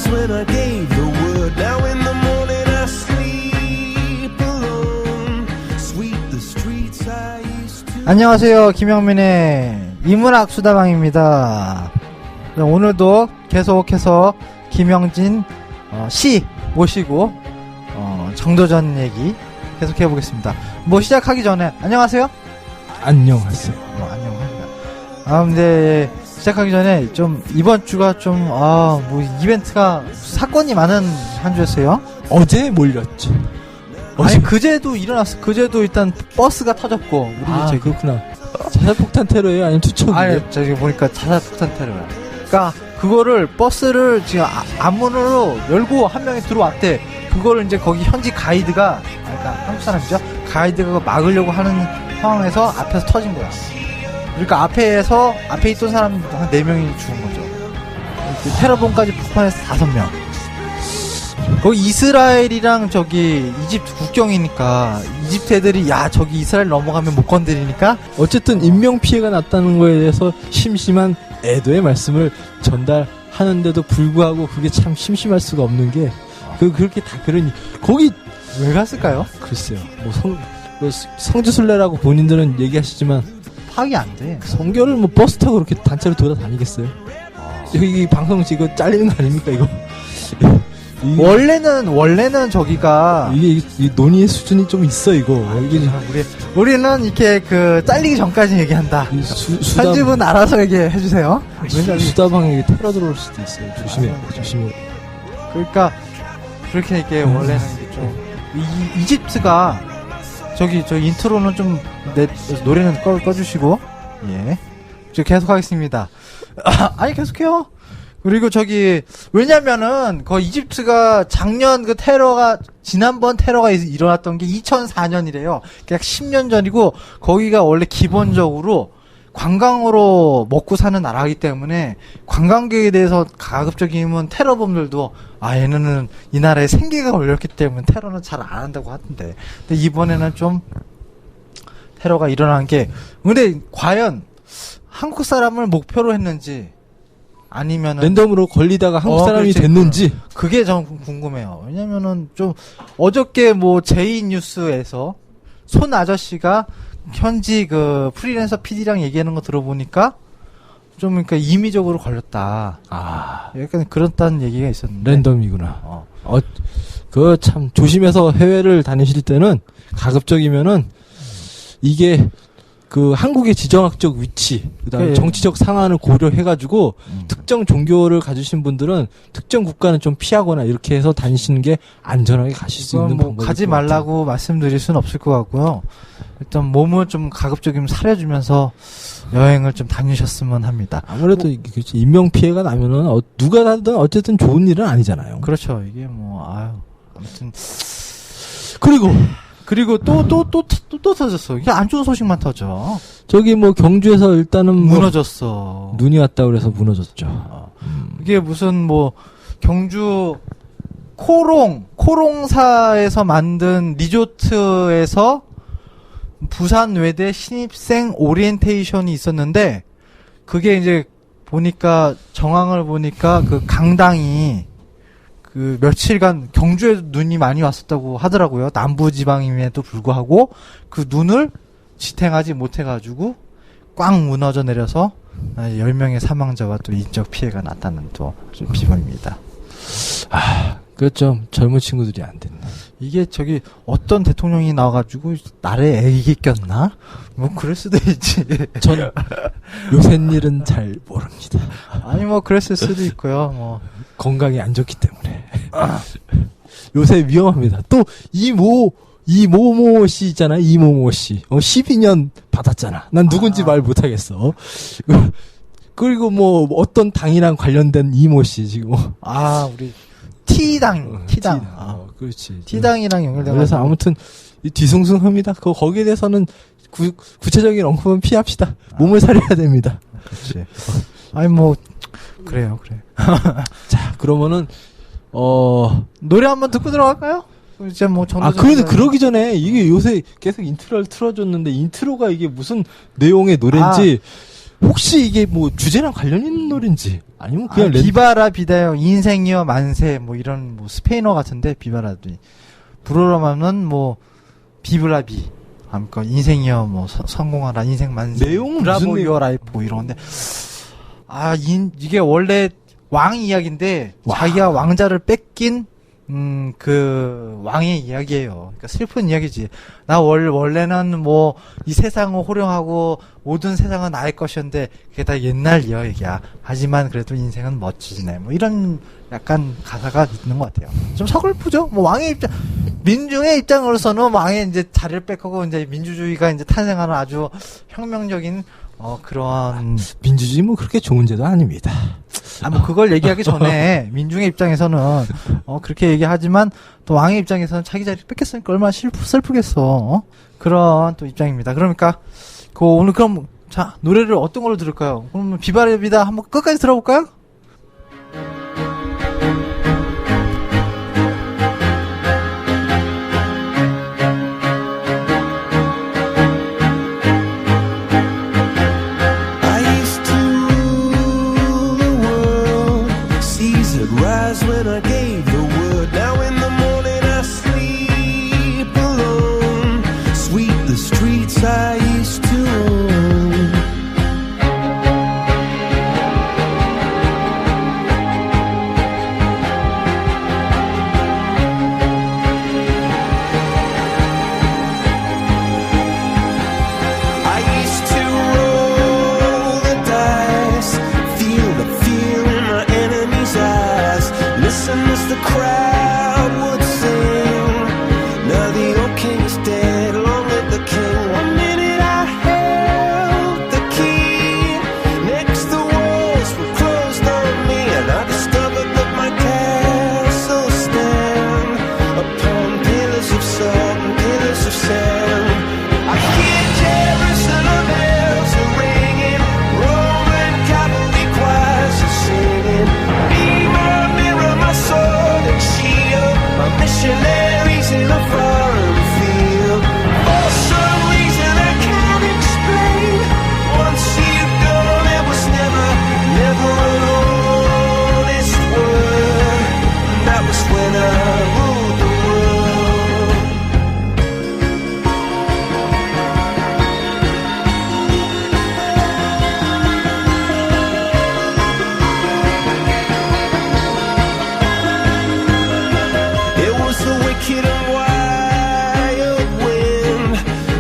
was when I gave the word. Now in the morning I sleep alone. Sweep the streets I used to. 안녕하세요. 김영민의 인문학 수다방입니다. 오늘도 계속해서 김영진 씨 모시고 정도전 얘기 계속해 보겠습니다. 뭐 시작하기 전에 안녕하세요. 안녕하세요. 안녕합니다. 근데 시작하기 전에 좀 이번 주가 좀 뭐 이벤트가 사건이 많은 한 주였어요. 어제 몰렸지. 아니 그제도 일어났어. 그제도 일단 버스가 터졌고 우리 그렇구나. 자살폭탄 테러예요? 아니면 투척이에요? 아니 저기 보니까 자살폭탄 테러야. 그러니까 그거를 버스를 지금 앞문으로 열고 한 명이 들어왔대. 그거를 이제 거기 현지 가이드가 그러니까 한국 사람이죠. 가이드가 막으려고 하는 상황에서 앞에서 터진 거야. 그러니까 앞에 있던 사람 한 4명이 죽은 거죠. 테러범까지 폭발해서 5명. 거기 이스라엘이랑 저기 이집트 국경이니까 이집트 애들이 저기 이스라엘 넘어가면 못 건드리니까 어쨌든 인명피해가 났다는 거에 대해서 심심한 애도의 말씀을 전달하는데도 불구하고 그게 참 심심할 수가 없는 게 그렇게 다 그러니 거기 왜 갔을까요? 글쎄요. 뭐 성지순례라고 본인들은 얘기하시지만 파악이 안 돼. 성교를 뭐 버스 타고 그렇게 단체로 돌아다니겠어요? 여기 방송 지금 잘리는 거 아닙니까 이거? 원래는 저기가 이게 논의의 수준이 좀 있어 이거. 우리는 이렇게 잘리기 전까지 얘기한다. 편집은 알아서 얘기해 주세요. 수다방에 테러 들어올 수도 있어요. 조심해. 그러니까 그렇게 이게 원래는 좀 이집트가 저 인트로는 좀 노래는 꺼주시고 저 계속하겠습니다. 아니 계속해요. 그리고 왜냐면은 이집트가 작년 지난번 테러가 일어났던 게 2004년이래요. 약 10년 전이고 거기가 원래 기본적으로 관광으로 먹고 사는 나라이기 때문에 관광객에 대해서 가급적이면 테러범들도 얘네는 이 나라에 생계가 걸렸기 때문에 테러는 잘 안 한다고 하던데. 근데 이번에는 좀 테러가 일어난 게 근데 과연 한국 사람을 목표로 했는지 아니면은 랜덤으로 걸리다가 한국 사람이 됐는지 그게 좀 궁금해요. 왜냐면은 좀 어저께 제2뉴스에서 손 아저씨가 현지 프리랜서 PD랑 얘기하는 거 들어보니까 좀 그러니까 임의적으로 걸렸다. 약간 그렇다는 얘기가 있었는데 랜덤이구나. 그거 참 조심해서 해외를 다니실 때는 가급적이면은 이게 한국의 지정학적 위치, 그다음에 정치적 상황을 고려해가지고 특정 종교를 가지신 분들은 특정 국가는 좀 피하거나 이렇게 해서 다니시는 게 안전하게 가실 수 있는 방법이 가지 말라고 말씀드릴 수는 없을 것 같고요. 일단 몸을 좀 가급적이면 사려주면서 여행을 좀 다니셨으면 합니다. 아무래도 인명 피해가 나면은 누가 하든 어쨌든 좋은 일은 아니잖아요. 그렇죠. 이게 아무튼 그리고 또 터졌어. 이게 안 좋은 소식만 터져. 경주에서 일단은 무너졌어. 눈이 왔다 그래서 무너졌죠. 이게 무슨 경주 코롱사에서 만든 리조트에서 부산 외대 신입생 오리엔테이션이 있었는데 그게 이제 정황을 보니까 강당이 며칠간 경주에 눈이 많이 왔었다고 하더라고요. 남부지방임에도 불구하고 그 눈을 지탱하지 못해가지고 꽝 무너져 내려서 10명의 사망자와 또 인적 피해가 났다는 또 좀 비밀입니다. 그렇죠. 젊은 친구들이 안 됐네. 이게 어떤 대통령이 나와가지고 나라에 애기 꼈나? 그럴 수도 있지. 전 요새 일은 잘 모릅니다. 아니 그랬을 수도 있고요. 건강이 안 좋기 때문에. 요새 위험합니다. 또 이모모 씨 있잖아요. 이모모 씨. 12년 받았잖아. 난 누군지 말 못하겠어. 그리고 어떤 당이랑 관련된 이모 씨 지금. 우리 T당. 그렇지. T당이랑 연결돼서. 그래서 아무튼 뒤숭숭합니다. 거기에 대해서는 구체적인 언급은 피합시다. 몸을 사려야 됩니다. 그렇지. 그래요. 자, 그러면은 노래 한번 듣고 들어갈까요? 이제 그런데 그러기 전에 이게 요새 계속 인트로를 틀어줬는데 인트로가 이게 무슨 내용의 노래인지 혹시 이게 뭐 주제랑 관련 있는 노래인지 아니면 그냥 비바라 비다요 인생이여 만세 뭐 이런 뭐 스페인어 같은데 비바라비 불어로만 뭐 비브라비 아무튼 인생이여 뭐 성공하라 인생 만세 내용은 브라보 무슨 유어 라이프 뭐 이런데 이게 원래 왕 이야기인데 자기가 왕자를 뺏긴 그 왕의 이야기예요. 그러니까 슬픈 이야기지. 나 원래는 뭐 이 세상을 호령하고 모든 세상은 나의 것이었는데 그게 다 옛날 이야기야. 하지만 그래도 인생은 멋지네. 뭐 이런 약간 가사가 있는 것 같아요. 좀 서글프죠. 뭐 왕의 입장, 민중의 입장으로서는 왕의 이제 자리를 뺏고 이제 민주주의가 이제 탄생하는 아주 혁명적인 그런 민주주의 뭐 그렇게 좋은 제도 아닙니다. 뭐 그걸 얘기하기 전에 민중의 입장에서는 그렇게 얘기하지만 또 왕의 입장에서는 자기 자리 뺏겼으니까 얼마나 슬프겠어. 그런 또 입장입니다. 그러니까 오늘 그럼 자 노래를 어떤 걸로 들을까요? 그럼 비바라비다 한번 끝까지 들어볼까요? When I gave the word, now in the morning I sleep alone. Sweep the streets I used to own. I used to roll the dice, feel the fear in my enemy's eyes. Listen as the crowd would sing. Now the old king is dead, long live the king. 1 minute I held the key. Next the walls were closed on me, and I discovered that my castle stand upon pillars of salt and pillars of sand. I hear Jerusalem bells are ringing, Roman cavalry choirs are singing. Be my mirror, my sword and shield, my missionaries in a foreign field. For some reason I can't explain, once you've gone it was never an honest word. That was when I ruled the world. It was the wicked and wild wind,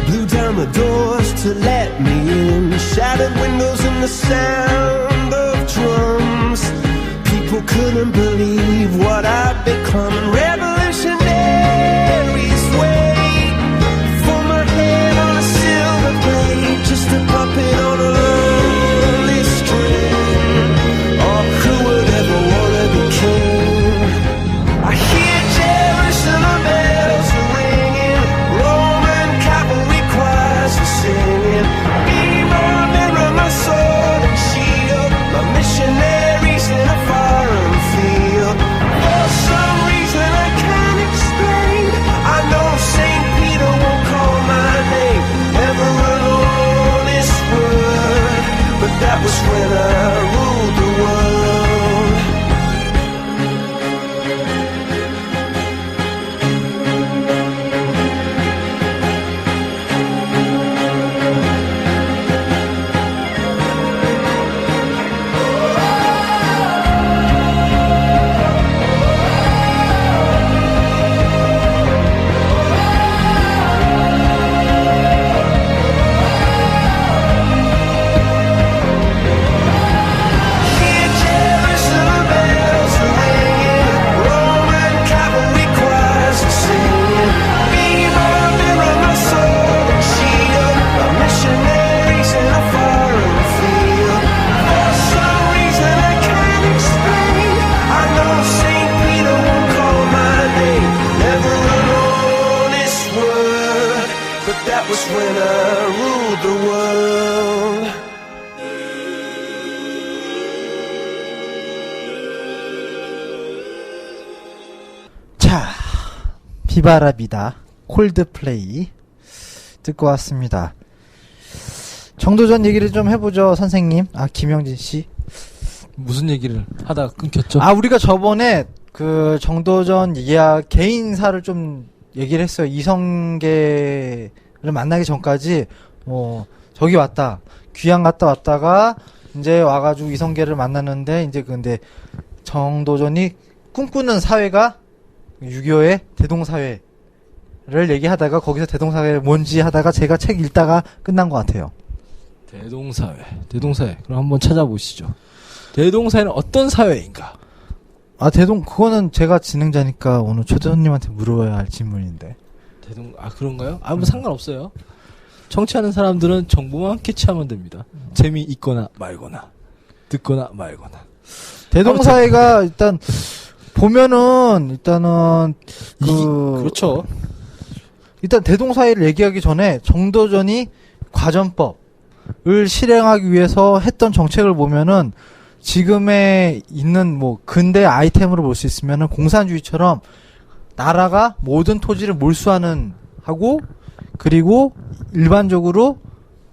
blew down the doors to let me in, shattered windows and the sound of drums. People couldn't believe what I'd become. Revolutionaries wait for my head on a silver blade, just a puppet on a lonely string. Oh, who would ever wanna be king? I hear Jerusalem bells are ringing, Roman cavalry choirs are singing. Be my mirror, my sword and shield, my missionaries in a foreign field. For some reason I can't explain, I know St. Peter won't call my name, never an honest word, but that was when I ruled the world. Hear Jerusalem bells are ringing, Roman cavalry choirs are singing. Be my mirror, my sword and shield, my missionaries in a foreign field. For some reason I can't explain, I know St. Peter won't call my name, never an honest word, but that was when I ruled the world. 자, 비바라비다 콜드플레이 듣고 왔습니다. 정도전 얘기를 좀 해보죠, 선생님. 김영진 씨. 무슨 얘기를 하다가 끊겼죠? 우리가 저번에 그 정도전 개인사를 좀 얘기를 했어요. 이성계를 만나기 전까지, 저기 왔다. 귀양 갔다 왔다가, 이제 와가지고 이성계를 만났는데, 이제 근데 정도전이 꿈꾸는 사회가 6.25의 대동사회를 얘기하다가 거기서 대동사회 뭔지 하다가 제가 책 읽다가 끝난 것 같아요. 대동사회. 그럼 한번 찾아보시죠. 대동사회는 어떤 사회인가? 그거는 제가 진행자니까 오늘 초대손님한테 물어봐야 할 질문인데. 그런가요? 뭐 상관없어요. 청취하는 사람들은 정보만 캐치하면 됩니다. 재미있거나 말거나, 듣거나 말거나. 대동사회가 일단, 보면은, 그렇죠. 일단 대동사회를 얘기하기 전에 정도전이 과전법을 실행하기 위해서 했던 정책을 보면은 지금에 있는 근대 아이템으로 볼 수 있으면은 공산주의처럼 나라가 모든 토지를 몰수하는 하고 그리고 일반적으로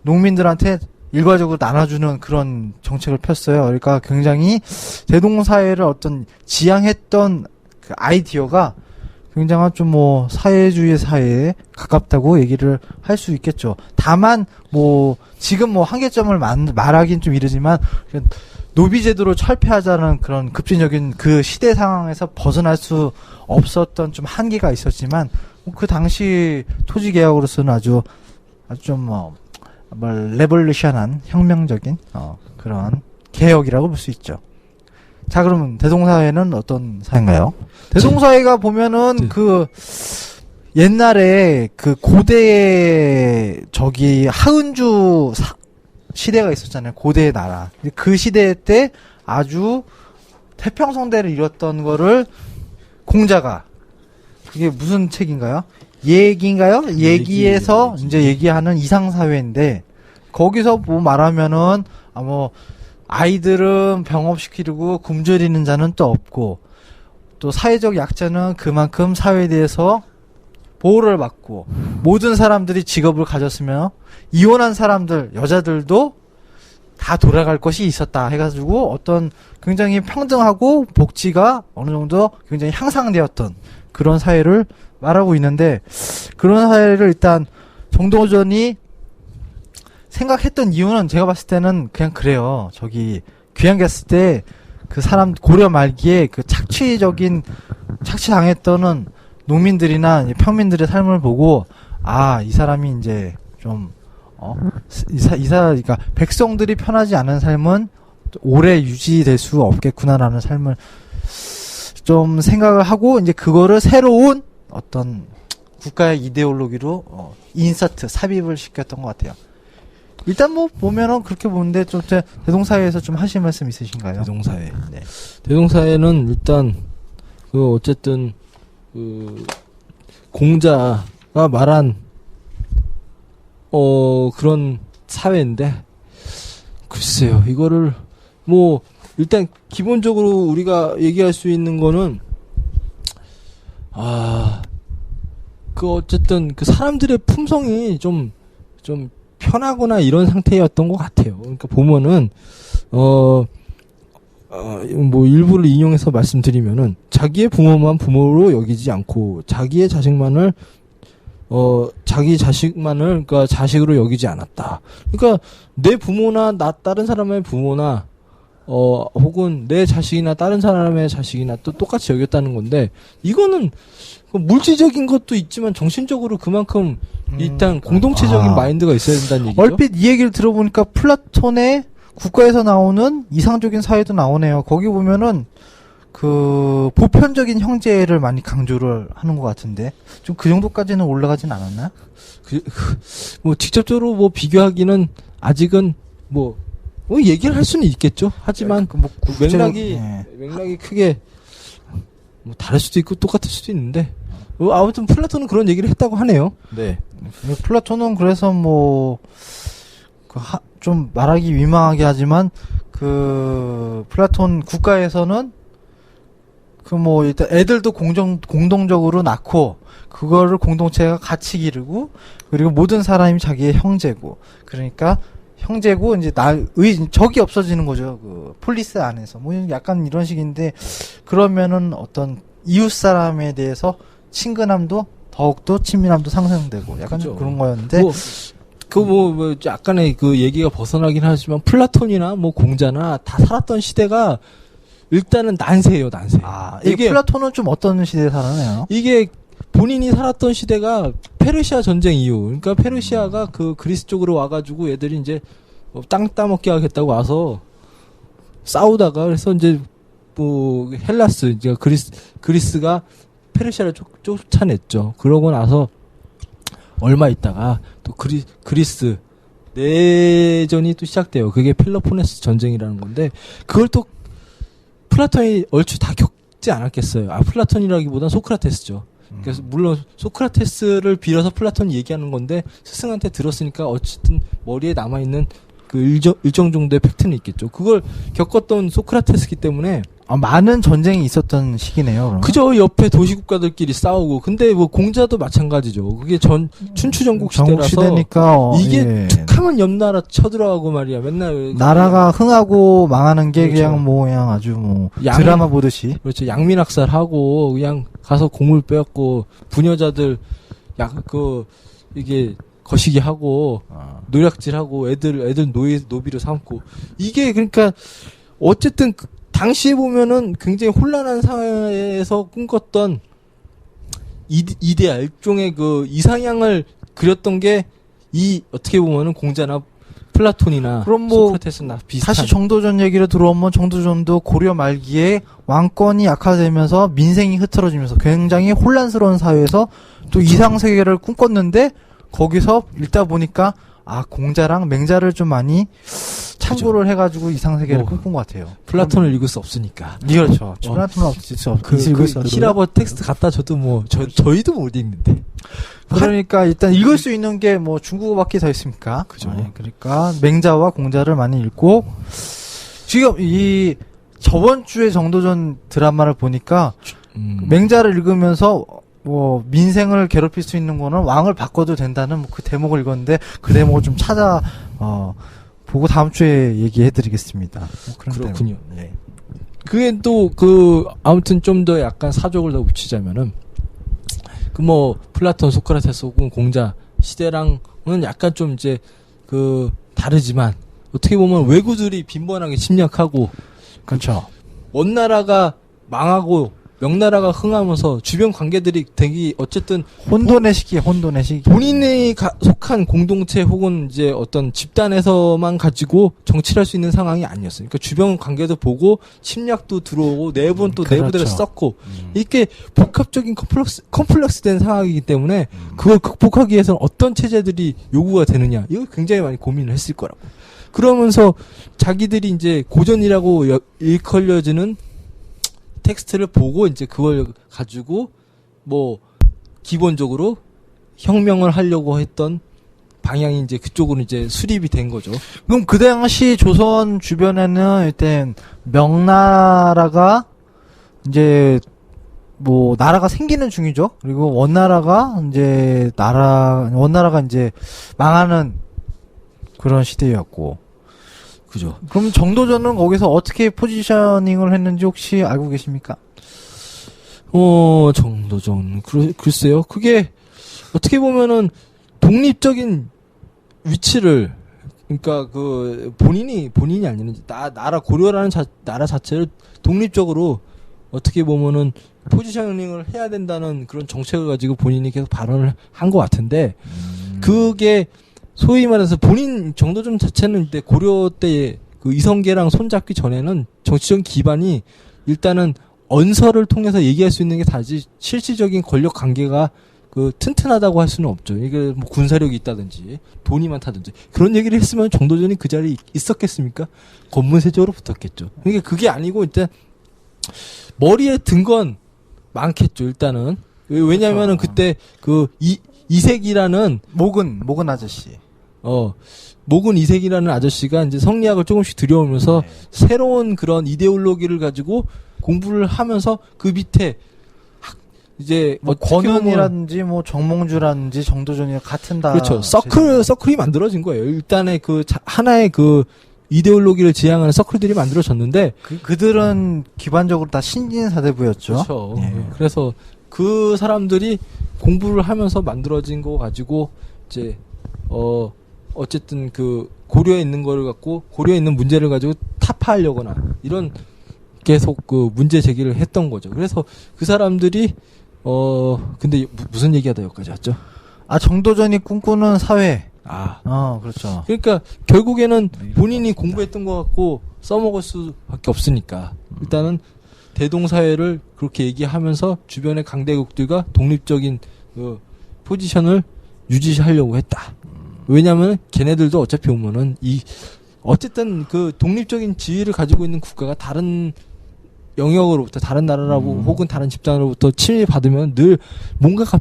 농민들한테 일괄적으로 나눠주는 그런 정책을 폈어요. 그러니까 굉장히 대동사회를 지향했던 그 아이디어가 굉장한 좀 사회주의 사회에 가깝다고 얘기를 할 수 있겠죠. 다만 지금 한계점을 말하긴 좀 이르지만 노비제도를 철폐하자는 그런 급진적인 그 시대 상황에서 벗어날 수 없었던 좀 한계가 있었지만 그 당시 토지 개혁으로서는 아주 좀 레볼루션한 혁명적인 그런 개혁이라고 볼 수 있죠. 자, 그러면 대동사회는 어떤 사회인가요? 대동사회가 보면은 옛날에 고대의 하은주 시대가 있었잖아요. 고대의 나라. 그 시대 때 아주 태평성대를 이뤘던 거를 공자가 그게 무슨 책인가요? 얘기에서 이제 얘기하는 이상사회인데 거기서 말하면은 아이들은 병업시키려고 굶주리는 자는 또 없고 또 사회적 약자는 그만큼 사회에 대해서 보호를 받고 모든 사람들이 직업을 가졌으며 이혼한 사람들 여자들도 다 돌아갈 것이 있었다 해가지고 굉장히 평등하고 복지가 어느 정도 굉장히 향상되었던 그런 사회를 말하고 있는데 그런 사회를 일단 정도전이 생각했던 이유는 제가 봤을 때는 그냥 그래요. 귀양 갔을 때 그 사람 고려 말기에 그 착취당했던 농민들이나 평민들의 삶을 보고 이 사람이 이제 좀 그러니까 백성들이 편하지 않은 삶은 오래 유지될 수 없겠구나라는 삶을 좀 생각을 하고 이제 그거를 새로운 어떤 국가의 이데올로기로 삽입을 시켰던 것 같아요. 일단 보면은 그렇게 보는데 좀 대동사회에서 좀 하실 말씀 있으신가요? 대동사회. 네. 대동사회는 일단 어쨌든 공자가 말한 그런 사회인데 글쎄요. 이거를 일단 기본적으로 우리가 얘기할 수 있는 거는 어쨌든 사람들의 품성이 좀 편하거나 이런 상태였던 것 같아요. 그러니까 보면은 일부를 인용해서 말씀드리면은 자기의 부모만 부모로 여기지 않고 자기의 자식만을 그러니까 자식으로 여기지 않았다. 그러니까 내 부모나 다른 사람의 부모나 혹은 내 자식이나 다른 사람의 자식이나 또 똑같이 여겼다는 건데 이거는 물질적인 것도 있지만 정신적으로 그만큼 일단 공동체적인 마인드가 있어야 된다는 얘기죠. 얼핏 이 얘기를 들어보니까 플라톤의 국가에서 나오는 이상적인 사회도 나오네요. 거기 보면은 보편적인 형제를 많이 강조를 하는 것 같은데 좀 그 정도까지는 올라가진 않았나? 직접적으로 비교하기는 아직은 얘기를 할 수는 있겠죠. 하지만 맥락이 크게 다를 수도 있고 똑같을 수도 있는데 아무튼 플라톤은 그런 얘기를 했다고 하네요. 네. 플라톤은 그래서 좀 말하기 민망하게 하지만 플라톤 국가에서는 일단 애들도 공동적으로 낳고 그거를 공동체가 같이 기르고 그리고 모든 사람이 자기의 형제고 그러니까 형제고 이제 적이 없어지는 거죠. 그 폴리스 안에서 뭐 약간 이런 식인데 그러면은 어떤 이웃 사람에 대해서 친근함도 더욱더 친밀함도 상승되고 약간 좀 그죠. 그런 거였는데 뭐 약간의 그 얘기가 벗어나긴 하지만 플라톤이나 뭐 공자나 다 살았던 시대가 일단은 난세예요, 난세. 이게 플라톤은 좀 어떤 시대에 살았나요? 이게 본인이 살았던 시대가 페르시아 전쟁 이후, 그러니까 페르시아가 그 그리스 쪽으로 와가지고 애들이 이제 땅 따먹게 하겠다고 와서 싸우다가 그래서 이제 뭐 헬라스, 이제 그리스가 페르시아를 쫓아냈죠. 그러고 나서 얼마 있다가 또 그리스 내전이 또 시작돼요. 그게 펠로포네스 전쟁이라는 건데 그걸 또 플라톤이 얼추 다 겪지 않았겠어요. 플라톤이라기보단 소크라테스죠. 그래서 물론 소크라테스를 빌어서 플라톤이 얘기하는 건데 스승한테 들었으니까 어쨌든 머리에 남아있는 그 일정 정도의 팩트는 있겠죠. 그걸 겪었던 소크라테스기 때문에 많은 전쟁이 있었던 시기네요. 그러면. 그저 옆에 도시국가들끼리 싸우고 근데 뭐 공자도 마찬가지죠. 그게 춘추전국 시대라서 이게 툭하면 옆 나라 쳐들어가고 말이야. 맨날 나라가 흥하고 망하는 게 그렇죠. 그냥 아주 뭐 드라마 보듯이 그렇죠. 양민학살하고 그냥 가서 공을 빼앗고 부녀자들 이게 거시기 하고 노략질하고 애들 노비로 삼고 이게 그러니까 어쨌든 당시에 보면은 굉장히 혼란한 사회에서 꿈꿨던 이데아 일종의 그 이상향을 그렸던 게 이 어떻게 보면은 공자나 플라톤이나 그럼 뭐 소크라테스나 비슷한 다시 정도전 얘기로 들어오면 정도전도 고려 말기에 왕권이 약화되면서 민생이 흐트러지면서 굉장히 혼란스러운 사회에서 또 이상 세계를 꿈꿨는데 거기서 읽다 보니까 공자랑 맹자를 좀 많이 참고를 해가지고 이상 세계를 꿈꾼 것 같아요. 플라톤을 읽을 수 없으니까. 그렇죠. 플라톤은 읽을 수 없죠. 히라버 텍스트 갖다 줘도 뭐 저희도 못 읽는데. 그러니까 일단 읽을 수 있는 게 뭐 중국어밖에 더 있습니까? 그죠. 그러니까 맹자와 공자를 많이 읽고 지금 이 저번 주에 정도전 드라마를 보니까 맹자를 읽으면서 뭐 민생을 괴롭힐 수 있는 거는 왕을 바꿔도 된다는 그 대목을 읽었는데 그 대목을 좀 찾아 보고 다음 주에 얘기해드리겠습니다. 그렇군요. 네. 그게 또 아무튼 좀 더 약간 사족을 더 붙이자면은 플라톤, 소크라테스 혹은 공자 시대랑은 약간 좀 이제 다르지만 어떻게 보면 왜구들이 빈번하게 침략하고 그렇죠. 먼 나라가 망하고 명나라가 흥하면서 주변 관계들이 되게 어쨌든 혼돈의 시기. 본인이 속한 공동체 혹은 이제 어떤 집단에서만 가지고 정치를 할 수 있는 상황이 아니었어요. 그러니까 주변 관계도 보고 침략도 들어오고 내부는 또 그렇죠. 내부대로 썩고 이렇게 복합적인 컴플렉스 된 상황이기 때문에 그걸 극복하기 위해서는 어떤 체제들이 요구가 되느냐 이걸 굉장히 많이 고민을 했을 거라고. 그러면서 자기들이 이제 고전이라고 일컬려지는 텍스트를 보고 이제 그걸 가지고 기본적으로 혁명을 하려고 했던 방향이 이제 그쪽으로 이제 수립이 된 거죠. 그럼 그 당시 조선 주변에는 일단 명나라가 이제 나라가 생기는 중이죠. 그리고 원나라가 이제 망하는 그런 시대였고. 그죠. 그럼 정도전은 거기서 어떻게 포지셔닝을 했는지 혹시 알고 계십니까? 정도전. 글쎄요. 그게 어떻게 보면은 독립적인 위치를 그러니까 본인이 아니는 나라 고려라는 나라 자체를 독립적으로 어떻게 보면은 포지셔닝을 해야 된다는 그런 정책을 가지고 본인이 계속 발언을 한 것 같은데 그게 소위 말해서 본인 정도전 자체는 이때 고려 때 이성계랑 손잡기 전에는 정치적인 기반이 일단은 언서를 통해서 얘기할 수 있는 게 다지 실질적인 권력 관계가 튼튼하다고 할 수는 없죠. 이게 군사력이 있다든지 돈이 많다든지 그런 얘기를 했으면 정도전이 그 자리에 있었겠습니까? 권문세적으로 붙었겠죠. 그러니까 그게 아니고 일단 머리에 든 건 많겠죠. 일단은 왜냐하면은 그때 이색이라는 목은 아저씨. 목은 이색이라는 아저씨가 이제 성리학을 조금씩 들여오면서 새로운 그런 이데올로기를 가지고 공부를 하면서 그 밑에 이제 뭐 어떻게 보면 권은이라든지 뭐 정몽주라든지 정도전이 같은 다 그렇죠. 서클이 만들어진 거예요. 일단의 하나의 그 이데올로기를 지향하는 서클들이 만들어졌는데 그들은 기반적으로 다 신진 사대부였죠. 그렇죠. 예. 그래서 그 사람들이 공부를 하면서 만들어진 거 가지고 이제 어쨌든 그 고려에 있는 거를 갖고 고려에 있는 문제를 가지고 타파하려거나 이런 계속 그 문제 제기를 했던 거죠. 그래서 그 사람들이 근데 무슨 얘기하다 여기까지 왔죠? 정도전이 꿈꾸는 사회. 그렇죠. 그러니까 결국에는 본인이 공부했던 거 갖고 써먹을 수밖에 없으니까 일단은 대동사회를 그렇게 얘기하면서 주변의 강대국들과 독립적인 그 포지션을 유지하려고 했다. 왜냐하면 걔네들도 어차피 오면은 어쨌든 그 독립적인 지위를 가지고 있는 국가가 다른 영역으로부터 다른 나라라고 혹은 다른 집단으로부터 침입받으면 늘 뭔가가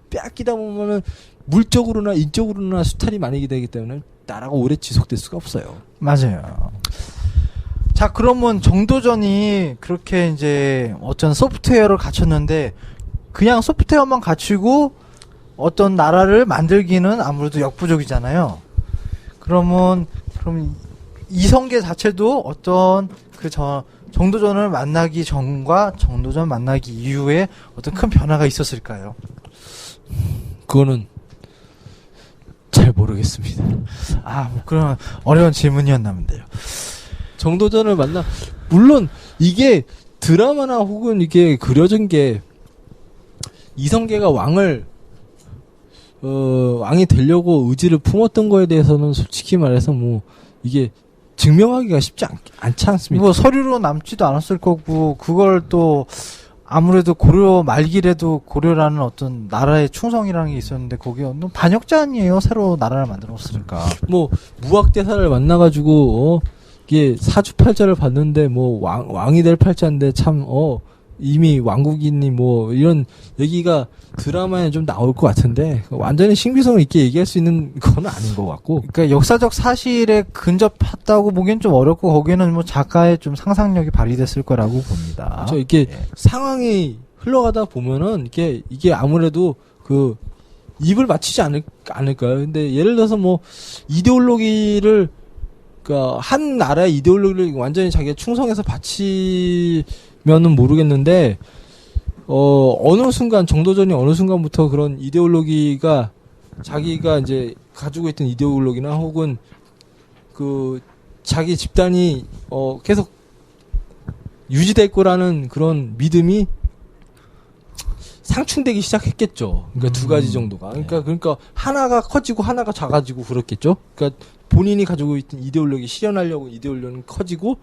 빼앗기다 보면은 물적으로나 인적으로나 수탈이 많이 되기 때문에 나라가 오래 지속될 수가 없어요. 맞아요. 자, 그러면 정도전이 그렇게 이제 어떤 소프트웨어를 갖췄는데 그냥 소프트웨어만 갖추고 어떤 나라를 만들기는 아무래도 역부족이잖아요. 그럼 이성계 자체도 어떤 정도전을 만나기 전과 정도전 만나기 이후에 어떤 큰 변화가 있었을까요? 그거는 잘 모르겠습니다. 뭐 그런 어려운 질문이었나 본데요. 정도전을 물론 이게 드라마나 혹은 이게 그려진 게 이성계가 왕이 되려고 의지를 품었던 거에 대해서는 솔직히 말해서 뭐 이게 증명하기가 쉽지 않지 않습니까? 뭐 서류로 남지도 않았을 거고 그걸 또 아무래도 고려 말기래도 고려라는 어떤 나라의 충성이라는 게 있었는데 거기에 반역자 아니에요. 새로 나라를 만들었으니까. 뭐 무학대사를 만나가지고 이게 사주팔자를 봤는데 뭐 왕이 될 팔자인데 참 이미 왕국이니 뭐 이런 얘기가 드라마에 좀 나올 것 같은데 완전히 신빙성을 있게 얘기할 수 있는 건 아닌 것 같고. 그러니까 역사적 사실에 근접했다고 보기엔 좀 어렵고 거기에는 뭐 작가의 좀 상상력이 발휘됐을 거라고 봅니다. 그렇죠. 이게 상황이 흘러가다 보면은 이게 아무래도 그 입을 맞추지 않을까요? 근데 예를 들어서 뭐 이데올로기를 그러니까 한 나라의 이데올로기를 완전히 자기가 충성해서 바치면은 모르겠는데 어느 순간 정도전이 어느 순간부터 그런 이데올로기가 자기가 이제 가지고 있던 이데올로기나 혹은 그 자기 집단이 계속 유지될 거라는 그런 믿음이 상충되기 시작했겠죠. 그러니까 두 가지 정도가. 그러니까 하나가 커지고 하나가 작아지고 그렇겠죠. 그러니까 본인이 가지고 있던 이데올로기 실현하려고 이데올로기는 커지고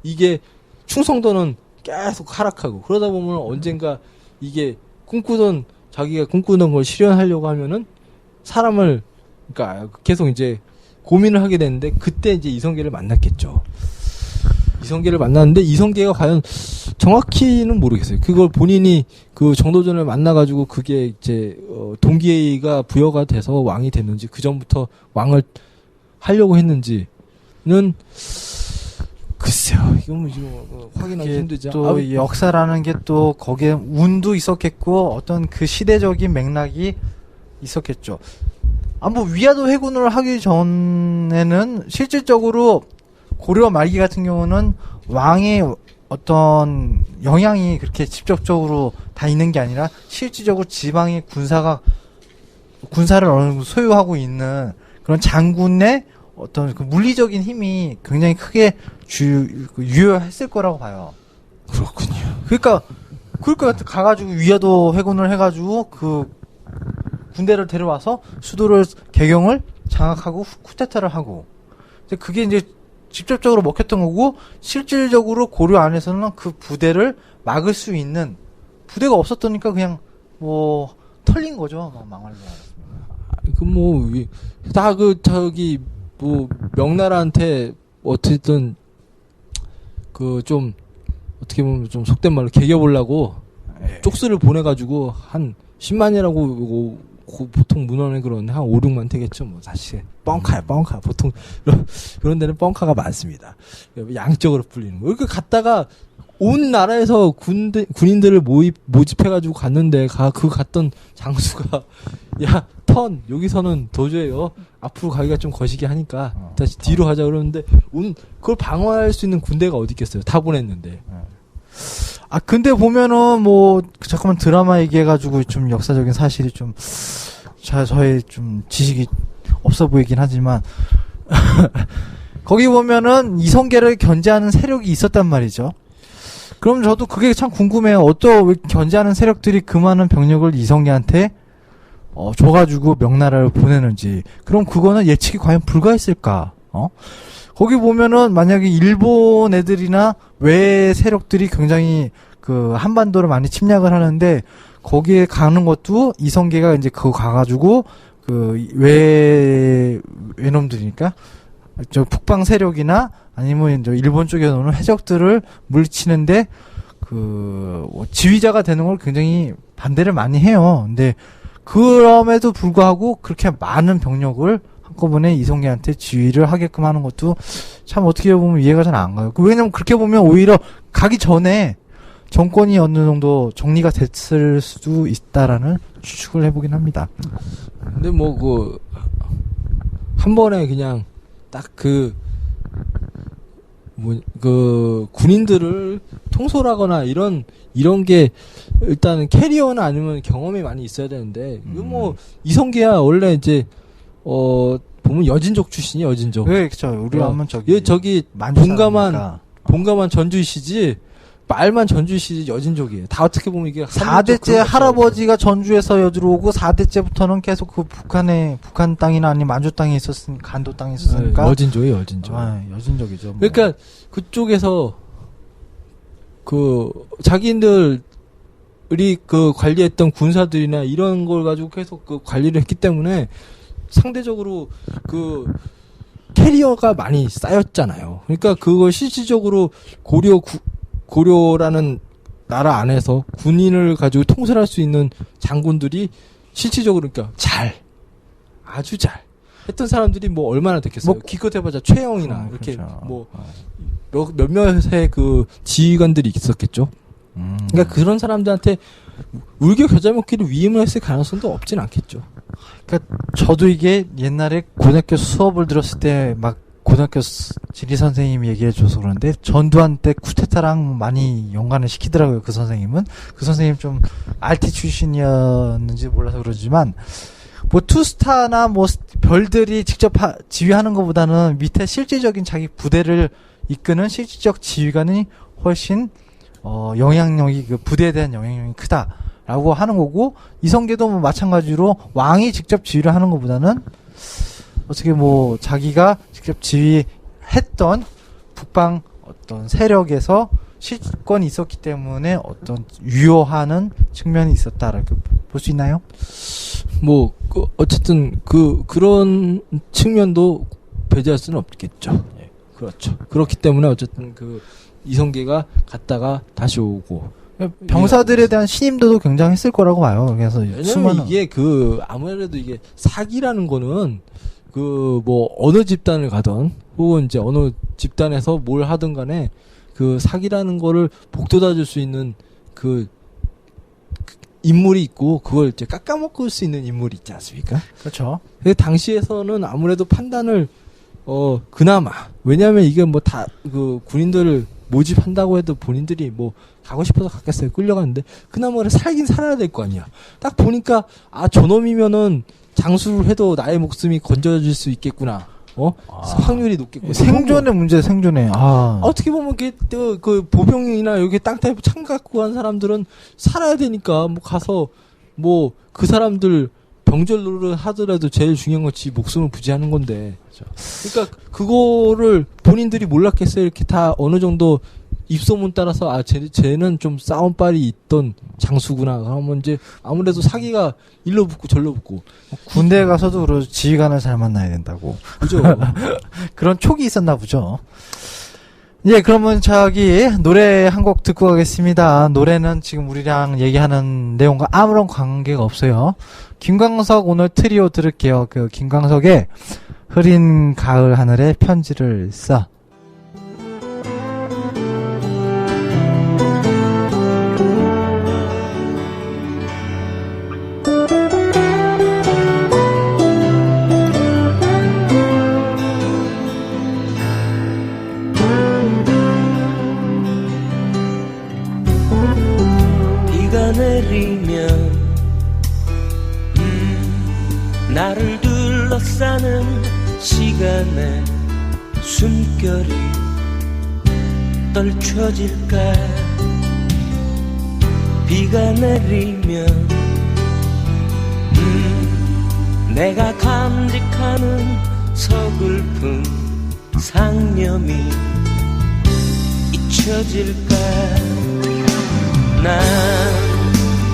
이게 충성도는 계속 하락하고 그러다 보면 언젠가 이게 자기가 꿈꾸던 걸 실현하려고 하면은 사람을 그러니까 계속 이제 고민을 하게 되는데 그때 이제 이성계를 만났겠죠. 이성계를 만났는데 이성계가 과연 정확히는 모르겠어요. 그걸 본인이 그 정도전을 만나가지고 그게 이제 동기가 부여가 돼서 왕이 됐는지 그 전부터 왕을 하려고 했는지는 글쎄요. 이건 뭐 지금 확인하기 힘들죠. 또 역사라는 게 또 거기에 운도 있었겠고 어떤 그 시대적인 맥락이 있었겠죠. 뭐 위화도 해군을 하기 전에는 실질적으로 고려 말기 같은 경우는 왕의 어떤 영향이 그렇게 직접적으로 다 있는 게 아니라 실질적으로 지방의 군사를 어느 정도 소유하고 있는 그런 장군의 어떤 그 물리적인 힘이 굉장히 크게 유효했을 거라고 봐요. 그렇군요. 그러니까 가가지고 위화도 해군을 해가지고 그 군대를 데려와서 수도를 개경을 장악하고 쿠데타를 하고 그게 이제 직접적으로 먹혔던 거고 실질적으로 고려 안에서는 그 부대를 막을 수 있는 부대가 없었다니까 그냥 뭐 털린 거죠. 망할 명나라한테 어쨌든 좀 어떻게 보면 좀 속된 말로 개겨보려고 쪽수를 보내가지고 한 10만이라고 보통 문헌에 그러는데 한 5, 6만 되겠죠. 뭐 사실 뻥카 보통 그런 데는 뻥카가 많습니다. 양적으로 불리는 거. 이렇게 갔다가 온 나라에서 군인들을 모집해가지고 갔는데, 갔던 장수가, 야, 여기서는 도저히, 앞으로 가기가 좀 거시기 하니까, 다시 뒤로 가자 그러는데, 그걸 방어할 수 있는 군대가 어디 있겠어요? 다 보냈는데. 근데 보면은, 잠깐만 드라마 얘기해가지고 좀 역사적인 사실이 좀, 저의 좀 지식이 없어 보이긴 하지만, 거기 보면은 이성계를 견제하는 세력이 있었단 말이죠. 그럼 저도 그게 참 궁금해요. 왜 견제하는 세력들이 그 많은 병력을 이성계한테 줘가지고 명나라를 보내는지. 그럼 그거는 예측이 과연 불가했을까? 거기 보면은 만약에 일본 애들이나 외 세력들이 굉장히 그 한반도를 많이 침략을 하는데 거기에 가는 것도 이성계가 이제 그거 가가지고 그 외놈들이니까 저 북방 세력이나 아니면 이제 일본 쪽에 오는 해적들을 물리치는데 지휘자가 되는 걸 굉장히 반대를 많이 해요. 근데 그럼에도 불구하고 그렇게 많은 병력을 한꺼번에 이성계한테 지휘를 하게끔 하는 것도 참 어떻게 보면 이해가 잘 안 가요. 왜냐면 그렇게 보면 오히려 가기 전에 정권이 어느 정도 정리가 됐을 수도 있다라는 추측을 해보긴 합니다. 근데 한 번에 그냥 딱 군인들을 통솔하거나 이런 게 일단은 캐리어나 아니면 경험이 많이 있어야 되는데, 이성계야 원래 이제, 보면 여진족 출신이 여진족. 네, 그쵸. 우리 하면 저기, 본가만 전주이시지, 말만 전주이시지 여진족이에요. 다 어떻게 보면 이게 4대째 할아버지가 전주에서 여주로 오고 4대째부터는 계속 그 북한 땅이나 아니면 만주 땅에 간도 땅에 있었으니까. 네, 여진족이에요, 여진족. 여진족이죠. 그러니까 그쪽에서 자기들이 관리했던 군사들이나 이런 걸 가지고 계속 관리를 했기 때문에 상대적으로 캐리어가 많이 쌓였잖아요. 그러니까 그걸 실질적으로 고려라는 나라 안에서 군인을 가지고 통솔할 수 있는 장군들이 실질적으로 그러니까 아주 잘 했던 사람들이 얼마나 됐겠어요. 기껏해봤자 최영이나 이렇게 그렇죠. 몇몇의 지휘관들이 있었겠죠. 그러니까 그런 사람들한테 울겨 겨자 먹기를 위임을 했을 가능성도 없진 않겠죠. 그러니까 저도 이게 옛날에 고등학교 수업을 들었을 때 고등학교 지리 선생님이 얘기해줘서 그러는데 전두환 때 쿠데타랑 많이 연관을 시키더라고요. 그 선생님은. 그 선생님 좀 RT 출신이었는지 몰라서 그러지만 투스타나 별들이 직접 지휘하는 것보다는 밑에 실질적인 자기 부대를 이끄는 실질적 지휘관이 훨씬 영향력이 부대에 대한 영향력이 크다라고 하는 거고, 이성계도 마찬가지로 왕이 직접 지휘를 하는 것보다는 어떻게 자기가 직접 지휘했던 북방 어떤 세력에서 실권이 있었기 때문에 어떤 유효하는 측면이 있었다라고 볼 수 있나요? 어쨌든 그런 측면도 배제할 수는 없겠죠. 예, 그렇죠. 그렇기 때문에 어쨌든 이성계가 갔다가 다시 오고, 병사들에 대한 신임도도 굉장했을 거라고 봐요. 그래서 왜냐면 이게 아무래도 이게 사기라는 거는 어느 집단을 가던 혹은 이제 어느 집단에서 뭘 하든 간에 사기라는 거를 복돋아 줄 수 있는 인물이 있고, 그걸 이제 깎아먹을 수 있는 인물이 있지 않습니까? 그렇죠. 당시에서는 아무래도 판단을 그나마, 왜냐하면 이게 다 군인들을 모집한다고 해도 본인들이 가고 싶어서 갔겠어요. 끌려가는데 그나마 살긴 살아야 될 거 아니야. 딱 보니까 저놈이면은 장수를 해도 나의 목숨이 건져질 수 있겠구나. 확률이 높겠구나. 생존의 문제, 생존의. 어떻게 보면 보병이나 여기 땅 타입 창 갖고 간 사람들은 살아야 되니까 가서 그 사람들 병절로를 하더라도 제일 중요한 건 지 목숨을 부지하는 건데. 그러니까 그거를 본인들이 몰랐겠어요. 이렇게 다 어느 정도 입소문 따라서 쟤는 좀 싸움빨이 있던 장수구나. 그러면 이제 아무래도 사기가 일로 붙고 절로 붙고. 군대에 가서도 그런 지휘관을 잘 만나야 된다고. 그죠. 그런 촉이 있었나 보죠. 예, 그러면 노래 한 곡 듣고 가겠습니다. 노래는 지금 우리랑 얘기하는 내용과 아무런 관계가 없어요. 김광석 오늘 트리오 들을게요. 김광석의 흐린 가을 하늘에 편지를 써. 내리면 나를 둘러싸는 시간의 숨결이 떨쳐질까. 비가 내리면 내가 감직하는 서글픈 상념이 잊혀질까. 난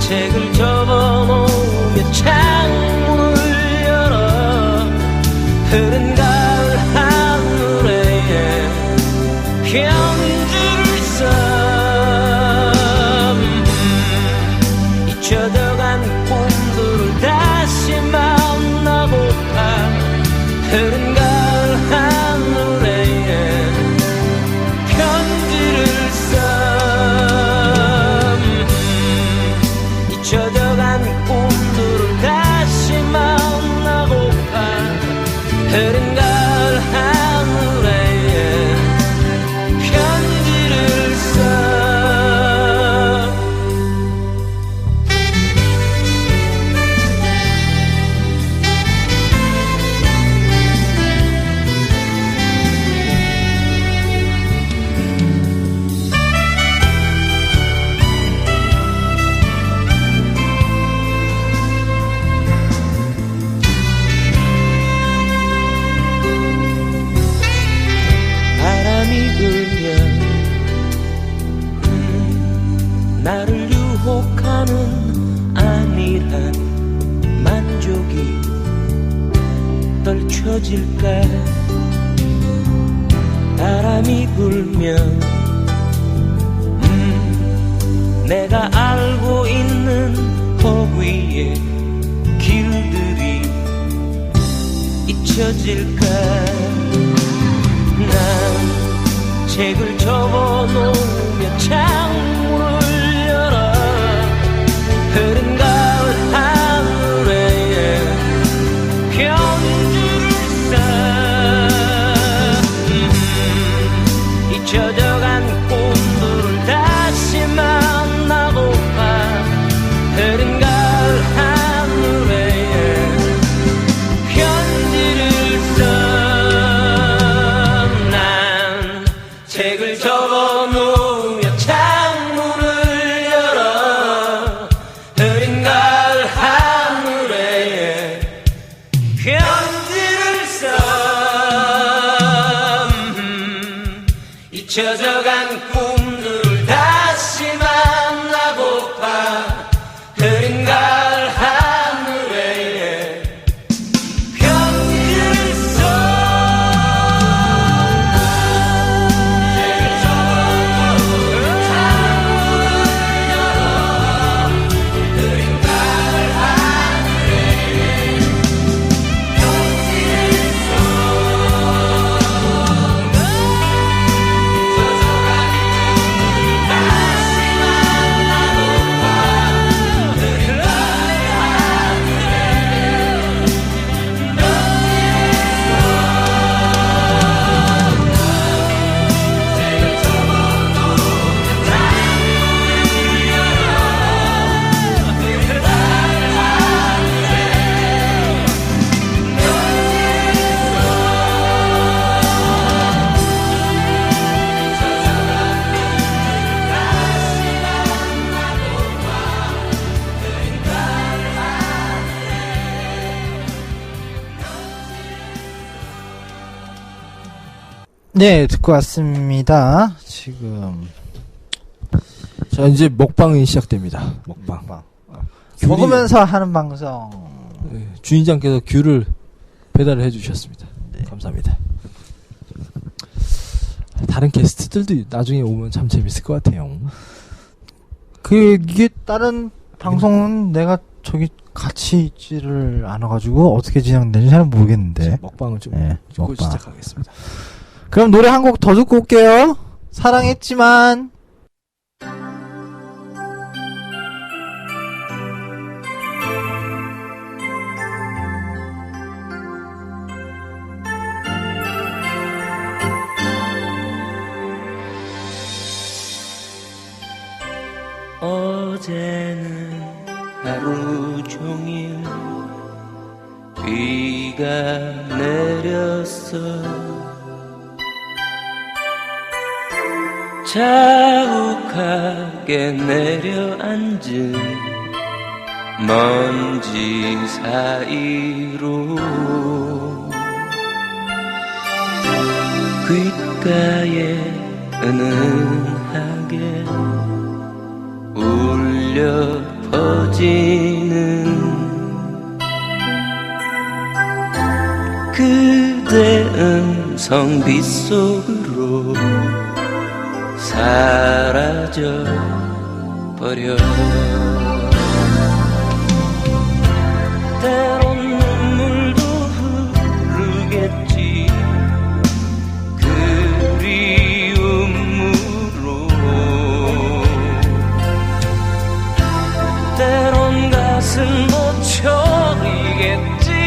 책을 접어놓으며 창문을 열어 흐른 가을 하늘에 편지를 써. 잊혀져간 꿈들을 다시 만나고파. 흐른 가을 하늘에 편지를 써. 잊혀져간 꿈들을 다시 만나고파. 흐른 가을 하늘에 편지를 써. 바람이 불면 나를 유혹하는 안일한 만족이 떨쳐질까. 바람이 불면 내가 알고 있는 허위의 길들이 잊혀질까. 난 책을 접어놓으며 창문을 열어 흐른 가을 하늘에 편지를 써. 잊혀져간 꿈들을 다시 만나고파. 흐른 가을 하늘에 편지를 써. 책을 접어놓으며 창문을 열어 흐린 가을 하늘에 편지를 써. 잊혀져간 꿈들을 다시 만나고파. 흐린 가을 하늘에 편지를 써. 네, 듣고 왔습니다. 지금 자, 이제 먹방이 시작됩니다. 먹방. 귤이- 먹으면서 하는 방송. 네, 주인장께서 귤을 배달을 해주셨습니다. 감사합니다. 다른 게스트들도 나중에 오면 참 재밌을 것 같아요. 이게 다른 방송은 내가 저기 같이 있지를 않아가지고 어떻게 진행되는지 잘 모르겠는데. 먹방을 좀 네, 듣고 먹방. 시작하겠습니다. 그럼 노래 한 곡 더 듣고 올게요. 사랑했지만. 어제는 하루 종일 비가 내렸어. 자욱하게 내려앉은 먼지 사이로 귓가에 은은하게 울려 퍼지는 그대 음성 빗속으로 사라져 버려. 때론 눈물도 흐르겠지 그리움으로. 때론 가슴도 저리겠지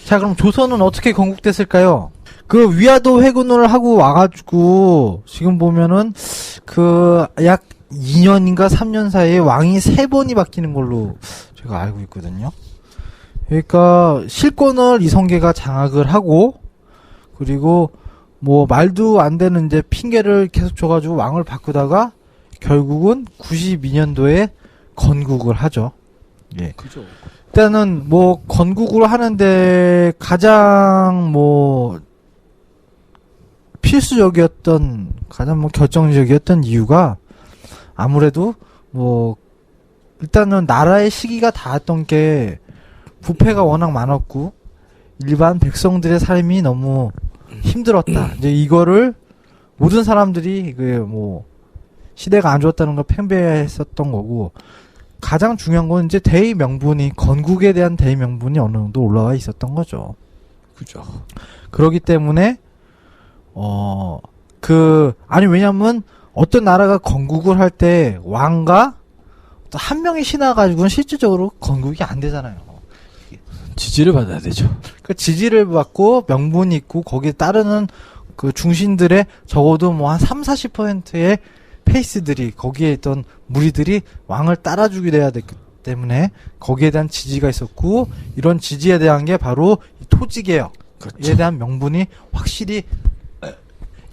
자, 그럼 조선은 어떻게 건국됐을까요? 그 위화도 회군을 하고 와가지고 지금 보면은 그 약 2년인가 3년 사이에 왕이 3번이 바뀌는 걸로 제가 알고 있거든요. 그러니까 실권을 이성계가 장악을 하고, 그리고 뭐 말도 안 되는 이제 핑계를 계속 줘가지고 왕을 바꾸다가 결국은 92년도에 건국을 하죠. 예. 그죠. 일단은 뭐 건국을 하는데 가장 뭐 필수적이었던, 가장 뭐 결정적이었던 이유가 아무래도 뭐 일단은 나라의 시기가 닿았던 게 부패가 워낙 많았고 일반 백성들의 삶이 너무 힘들었다. 이제 이거를 모든 사람들이 그 뭐 시대가 안 좋았다는 걸 팽배했었던 거고, 가장 중요한 건 이제 대의 명분이, 건국에 대한 대의 명분이 어느 정도 올라와 있었던 거죠. 그죠. 그렇기 때문에 아니 왜냐면 어떤 나라가 건국을 할 때 왕과 어떤 한 명의 신하 가지고는 실질적으로 건국이 안 되잖아요. 지지를 받아야 되죠. 그 지지를 받고 명분이 있고 거기에 따르는 그 중신들의 적어도 뭐 한 30-40%의 페이스들이, 거기에 있던 무리들이 왕을 따라주게 돼야 되기 때문에 거기에 대한 지지가 있었고, 이런 지지에 대한 게 바로 이 토지개혁에 그렇죠. 대한 명분이 확실히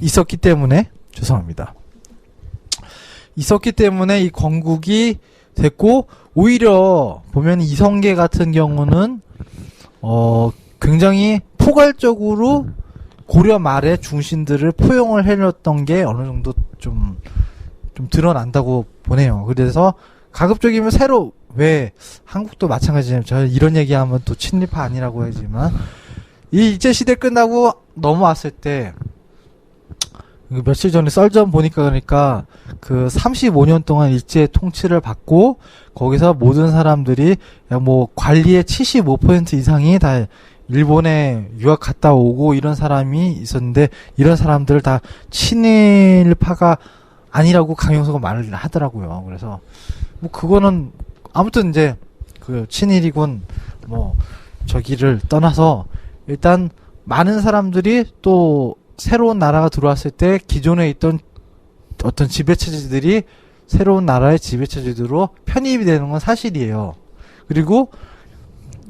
있었기 때문에, 죄송합니다. 있었기 때문에 이 건국이 됐고, 오히려 보면 이성계 같은 경우는 굉장히 포괄적으로 고려 말에 중신들을 포용을 해줬던 게 어느 정도 좀 드러난다고 보네요. 그래서 가급적이면 새로, 왜 한국도 마찬가지예요. 저 이런 얘기하면 또 친일파 아니라고 하지만, 이 일제시대 끝나고 넘어왔을 때 며칠 전에 썰전 보니까, 그러니까 그 35년 동안 일제 통치를 받고 거기서 모든 사람들이 뭐 관리의 75% 이상이 다 일본에 유학 갔다 오고 이런 사람이 있었는데, 이런 사람들을 다 친일파가 아니라고 강용서가 말을 하더라고요. 그래서 뭐 그거는 아무튼 이제 그 친일이군 뭐 저기를 떠나서, 일단 많은 사람들이 또 새로운 나라가 들어왔을 때 기존에 있던 어떤 지배체제들이 새로운 나라의 지배체제로 편입이 되는 건 사실이에요. 그리고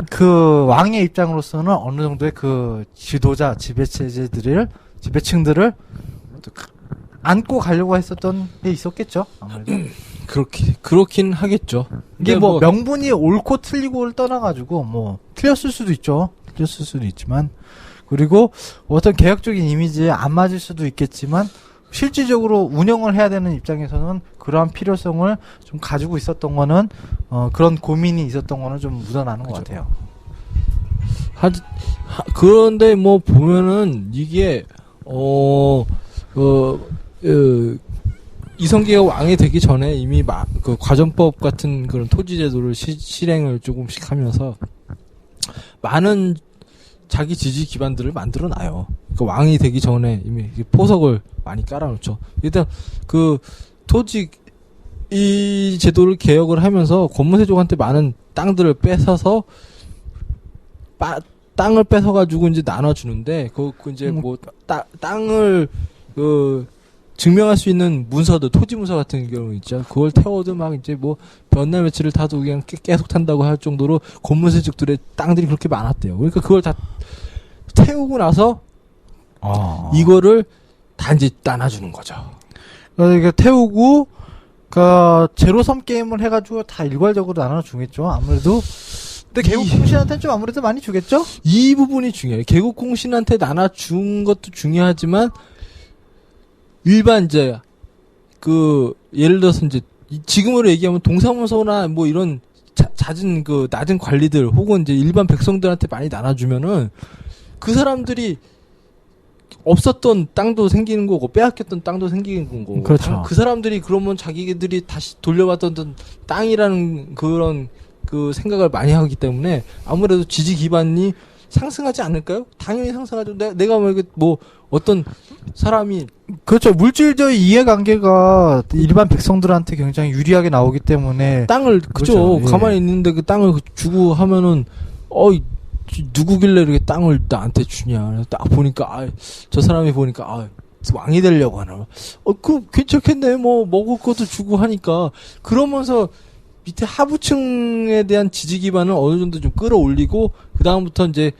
그 왕의 입장으로서는 어느 정도의 그 지도자, 지배층들을 안고 가려고 했었던 게 있었겠죠. 아무래도. 그렇긴 하겠죠. 이게 뭐 명분이 옳고 틀리고를 떠나가지고 뭐 틀렸을 수도 있죠. 틀렸을 수도 있지만, 그리고 어떤 개혁적인 이미지에 안 맞을 수도 있겠지만, 실질적으로 운영을 해야 되는 입장에서는 그러한 필요성을 좀 가지고 있었던 거는, 그런 고민이 있었던 거는 좀 묻어나는 것 같아요. 그런데 뭐 보면은 이게 이성계가 왕이 되기 전에 이미 그 과전법 같은 그런 토지제도를 실행을 조금씩 하면서 많은 자기 지지 기반들을 만들어 놔요. 그 왕이 되기 전에 이미 포석을 많이 깔아놓죠. 일단 그 토지 이 제도를 개혁을 하면서 권무세족한테 많은 땅들을 뺏어서 땅을 뺏어가지고 이제 나눠주는데, 그 이제 뭐 땅을 증명할 수 있는 문서들, 토지 문서 같은 경우 있죠. 그걸 태워도 막 이제 뭐 변날 며칠을 타도 그냥 계속 탄다고 할 정도로 권무세족들의 땅들이 그렇게 많았대요. 그러니까 그걸 다 태우고 나서 이거를 단지 따놔주는 거죠. 그러니까 태우고 제로섬 게임을 해가지고 다 일괄적으로 나눠주겠죠. 아무래도. 근데 개국공신한테는 좀 아무래도 많이 주겠죠? 이 부분이 중요해요. 개국공신한테 나눠준 것도 중요하지만, 일반 이제 예를 들어서 이제 지금으로 얘기하면 동사무소나 뭐 이런 잦은 낮은 관리들 혹은 이제 일반 백성들한테 많이 나눠주면은 그 사람들이 없었던 땅도 생기는 거고 빼앗겼던 땅도 생기는 거고. 그렇죠. 그 사람들이 그러면 자기들이 다시 돌려받던 땅이라는 그런 그 생각을 많이 하기 때문에 아무래도 지지 기반이 상승하지 않을까요? 당연히 상승하죠. 내가 뭐 어떤 사람이, 그렇죠. 물질적 이해관계가 일반 백성들한테 굉장히 유리하게 나오기 때문에 땅을 그죠. 예. 가만히 있는데 그 땅을 주고 하면은 누구길래 이렇게 땅을 나한테 주냐. 딱 보니까 저 사람이 보니까 왕이 되려고 하나. 그 괜찮겠네. 뭐 먹을 것도 주고 하니까, 그러면서 밑에 하부층에 대한 지지 기반을 어느 정도 좀 끌어올리고, 그 다음부터 이제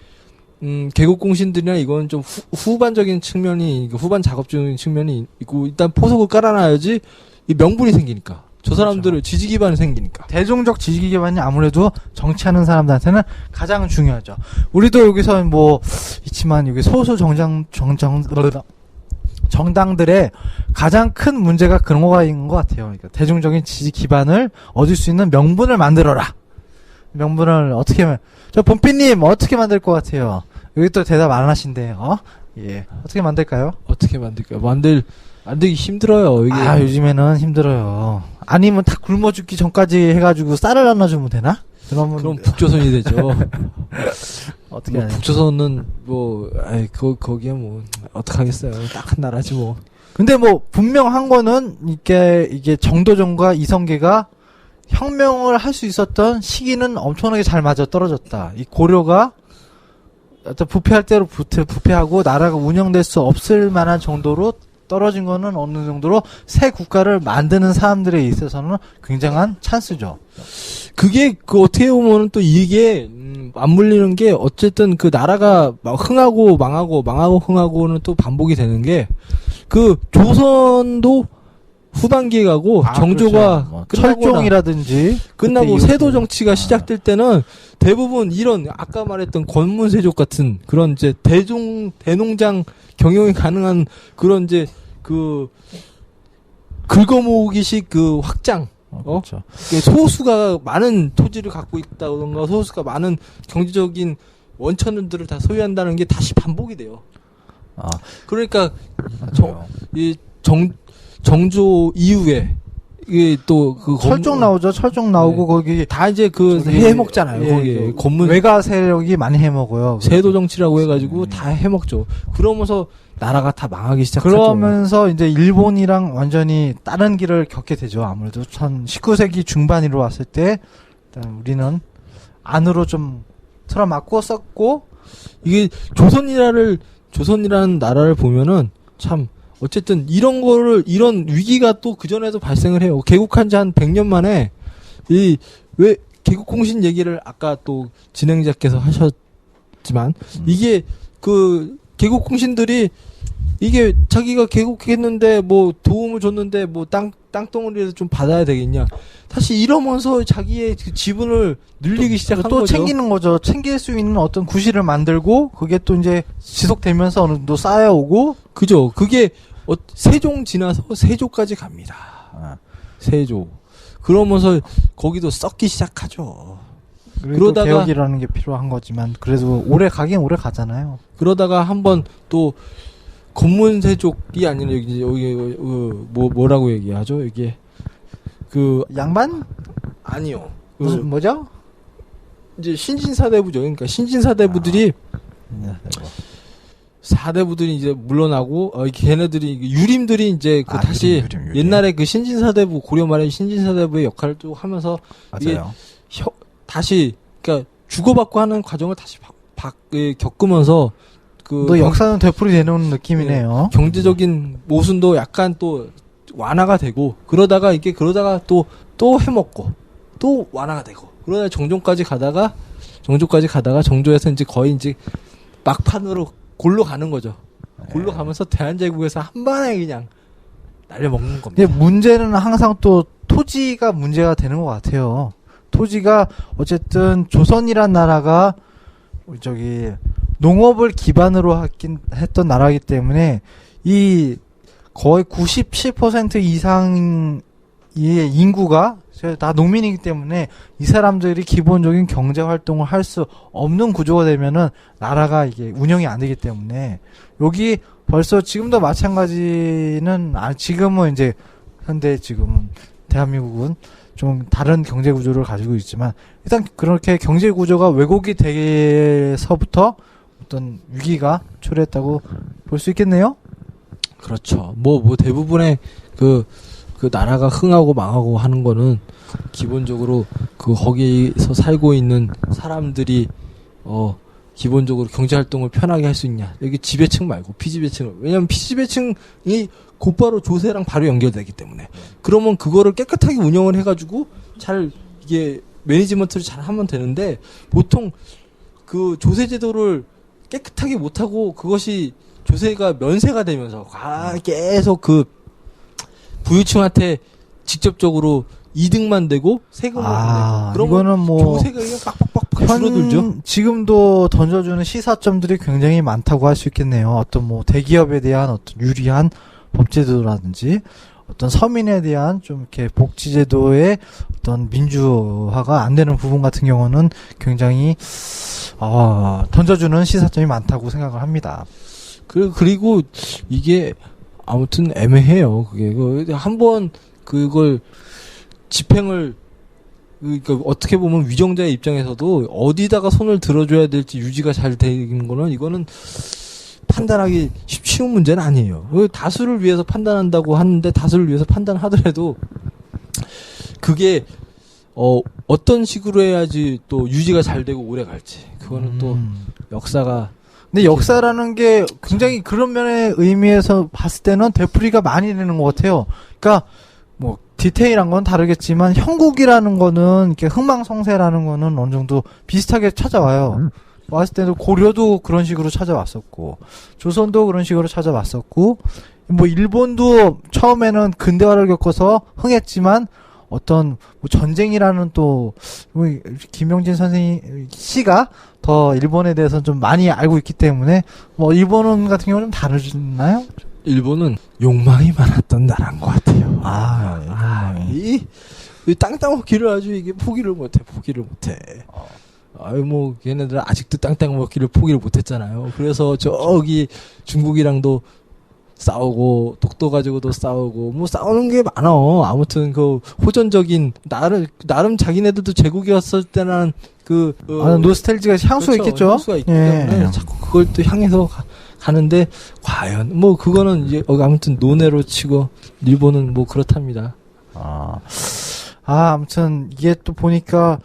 개국공신들이나 이건 좀 후반적인 측면이, 후반 작업적인 측면이 있고, 일단 포석을 깔아놔야지 이 명분이 생기니까. 저 사람들을 그렇죠. 지지 기반이 생기니까. 대중적 지지 기반이 아무래도 정치하는 사람들한테는 가장 중요하죠. 우리도 여기서 뭐 있지만, 여기 소수 정당들의 가장 큰 문제가 그런 거가 있는 것 같아요. 그러니까 대중적인 지지 기반을 얻을 수 있는 명분을 만들어라. 명분을 어떻게 저 본피님 어떻게 만들 것 같아요? 여기 또 대답 안 하신대요. 예, 어떻게 만들까요? 어떻게 만들까요? 만들기 힘들어요. 이게 요즘에는 힘들어요. 아니면 다 굶어 죽기 전까지 해가지고 쌀을 나눠주면 되나? 그럼 북조선이 되죠. 어떻게 뭐 하냐. 북조선은 거기에 뭐 어떡하겠어요. 딱한 나라지 뭐. 근데 뭐 분명한 거는 이게 정도전과 이성계가 혁명을 할 수 있었던 시기는 엄청나게 잘 맞아 떨어졌다. 이 고려가 어떤 부패할 대로 부패하고 나라가 운영될 수 없을 만한 정도로 떨어진 거는 어느 정도로 새 국가를 만드는 사람들에 있어서는 굉장한 찬스죠. 그게 어떻게 보면은 또 이게 맞물리는 게 어쨌든 그 나라가 막 흥하고 망하고 흥하고는 또 반복이 되는 게 그 조선도 후반기에 가고 정조가 그렇죠. 뭐 철종이라든지 끝나고 그때 세도 이후에. 정치가 시작될 때는 대부분 이런 아까 말했던 권문세족 같은 그런 이제 대농장 경영이 가능한 그런 이제 그 긁어모으기식 그 확장 그렇죠. 소수가 많은 토지를 갖고 있다던가 소수가 많은 경제적인 원천들을 다 소유한다는 게 다시 반복이 돼요. 그러니까 이 정조 이후에 이게 또 그 철종 나오죠. 철종 나오고 거기 다 이제 그 해먹잖아요. 거기 건문 외가 세력이 많이 해먹어요. 세도 정치라고 해가지고 다 해먹죠. 그러면서 나라가 다 망하기 시작하죠. 그러면서 이제 일본이랑 완전히 다른 길을 겪게 되죠. 아무래도 19세기 중반으로 왔을 때 일단 우리는 안으로 좀 틀어막고 썼고 이게 조선이라는 나라를 보면은 참 어쨌든 이런 위기가 또 그전에도 발생을 해요. 개국한 지 한 100년 만에 왜 개국공신 얘기를 아까 또 진행자께서 하셨지만 이게 그 개국공신들이 이게 자기가 개국했는데 뭐 도움을 줬는데 뭐 땅덩어리라도 좀 받아야 되겠냐. 사실 이러면서 자기의 그 지분을 늘리기 시작한 또 거죠. 챙기는 거죠. 챙길 수 있는 어떤 구실을 만들고 그게 또 이제 지속되면서 어느 정도 쌓여오고 그죠. 그게 세종 지나서 세조까지 갑니다. 세조. 그러면서 거기도 썩기 시작하죠. 그러다가 개혁이라는 게 필요한 거지만 그래도 오래 가긴 오래 가잖아요. 그러다가 한번 또 건문세족이 아니라 여기 뭐라고 얘기하죠? 이게 그 양반? 아니요. 무슨 뭐죠? 이제 신진사대부죠. 그러니까 신진사대부들이 사대부들이 이제 물러나고 걔네들이 유림들이 이제 다시 유림. 옛날에 그 신진사대부 고려 말의 신진사대부의 역할을 또 하면서 맞아요. 이게 다시 그러니까 주고받고 하는 과정을 다시 겪으면서 또 역사는 되풀이되는 느낌이네요. 경제적인 모순도 약간 또 완화가 되고 그러다가 또 해먹고 또 완화가 되고 그러다 정조까지 가다가 정조에서 이제 거의 이제 막판으로 골로 가는 거죠. 골로 가면서 대한제국에서 한 번에 그냥 날려먹는 겁니다. 근데 문제는 항상 또 토지가 문제가 되는 것 같아요. 토지가 어쨌든 조선이란 나라가 농업을 기반으로 했던 나라이기 때문에 이 거의 97% 이상의 인구가 다 농민이기 때문에 이 사람들이 기본적인 경제 활동을 할 수 없는 구조가 되면은 나라가 이게 운영이 안 되기 때문에 여기 벌써 지금도 마찬가지는 지금은 이제 현대 지금 대한민국은 좀 다른 경제 구조를 가지고 있지만 일단 그렇게 경제 구조가 왜곡이 돼서부터 어떤 위기가 초래했다고 볼 수 있겠네요. 그렇죠. 뭐 대부분의 그 나라가 흥하고 망하고 하는 거는 기본적으로 거기서 살고 있는 사람들이 기본적으로 경제 활동을 편하게 할 수 있냐. 여기 지배층 말고 피지배층을. 왜냐면 피지배층이 곧바로 조세랑 바로 연결되기 때문에. 그러면 그거를 깨끗하게 운영을 해가지고 이게 매니지먼트를 잘 하면 되는데 보통 그 조세 제도를 깨끗하게 못하고 그것이 조세가 면세가 되면서 계속 그 부유층한테 직접적으로 이득만 되고 세금을 안 내고 이거는 뭐 조세가 그냥 빡빡빡 줄어들죠. 지금도 던져주는 시사점들이 굉장히 많다고 할 수 있겠네요. 어떤 뭐 대기업에 대한 어떤 유리한 법제도라든지 어떤 서민에 대한 좀 이렇게 복지제도의 어떤 민주화가 안 되는 부분 같은 경우는 굉장히 던져주는 시사점이 많다고 생각을 합니다. 그리고 이게 아무튼 애매해요. 그게 한번 그걸 집행을 그러니까 어떻게 보면 위정자의 입장에서도 어디다가 손을 들어줘야 될지 유지가 잘 되는 거는 이거는 판단하기 쉬운 문제는 아니에요. 다수를 위해서 판단한다고 하는데 다수를 위해서 판단하더라도 그게 어떤 식으로 해야지 또 유지가 잘 되고 오래 갈지 그거는 또 역사가 근데 역사라는 게 굉장히 그런 면의 의미에서 봤을 때는 되풀이가 많이 되는 것 같아요. 그러니까 뭐 디테일한 건 다르겠지만 형국이라는 거는 이렇게 흥망성쇠라는 거는 어느 정도 비슷하게 찾아와요. 왔을 때도 고려도 그런 식으로 찾아왔었고 조선도 그런 식으로 찾아왔었고 뭐 일본도 처음에는 근대화를 겪어서 흥했지만 어떤 뭐 전쟁이라는 또 김영진 선생님 씨가 더 일본에 대해서 좀 많이 알고 있기 때문에 뭐 일본 같은 경우는 다르나요? 일본은 욕망이 많았던 나라인 것 같아요. 욕망이. 이 땅땅 먹기를 아주 이게 포기를 못해. 아유 뭐 걔네들 아직도 땅땅 먹기를 포기를 못했잖아요. 그래서 저기 중국이랑도 싸우고 독도 가지고도 싸우고 뭐 싸우는 게 많어. 아무튼 그 호전적인 나름 자기네들도 제국이었을 때는 노스텔지가 향수가 그렇죠. 있겠죠. 향수가 있기 때문에 자꾸 그걸 또 향해서 가는데 과연 뭐 그거는 이제 아무튼 논외로 치고 일본은 뭐 그렇답니다. 아무튼 이게 또 보니까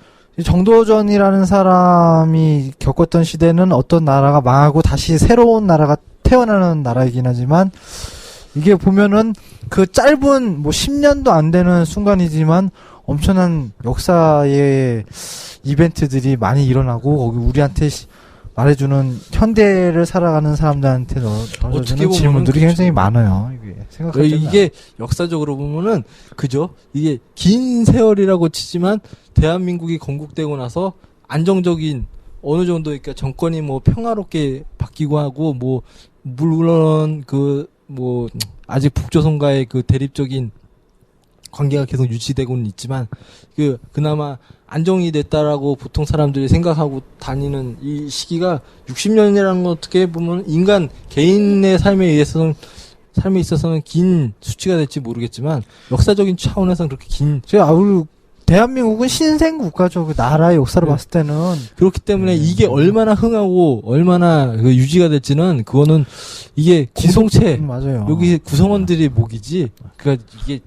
정도전이라는 사람이 겪었던 시대는 어떤 나라가 망하고 다시 새로운 나라가 태어나는 나라이긴 하지만 이게 보면은 그 짧은 뭐 10년도 안 되는 순간이지만 엄청난 역사의 이벤트들이 많이 일어나고 거기 우리한테 말해주는 현대를 살아가는 사람들한테 던져주는 질문들이 굉장히 많아요. 이게 역사적으로 보면은 그죠? 이게 긴 세월이라고 치지만 대한민국이 건국되고 나서 안정적인 어느 정도 그러니까 정권이 뭐 평화롭게 바뀌고 하고 뭐 물론 그 뭐 아직 북조선과의 그 대립적인 관계가 계속 유지되고는 있지만 그나마 안정이 됐다라고 보통 사람들이 생각하고 다니는 이 시기가 60년이라는 건 어떻게 보면 인간 개인의 삶에 있어서는 긴 수치가 될지 모르겠지만 역사적인 차원에서는 그렇게 긴 대한민국은 신생 국가죠. 그 나라의 역사를 봤을 때는 그렇기 때문에 이게 얼마나 흥하고 얼마나 유지가 될지는 그거는 이게 공동체 맞아요. 여기 구성원들이 목이지. 그러니까 이게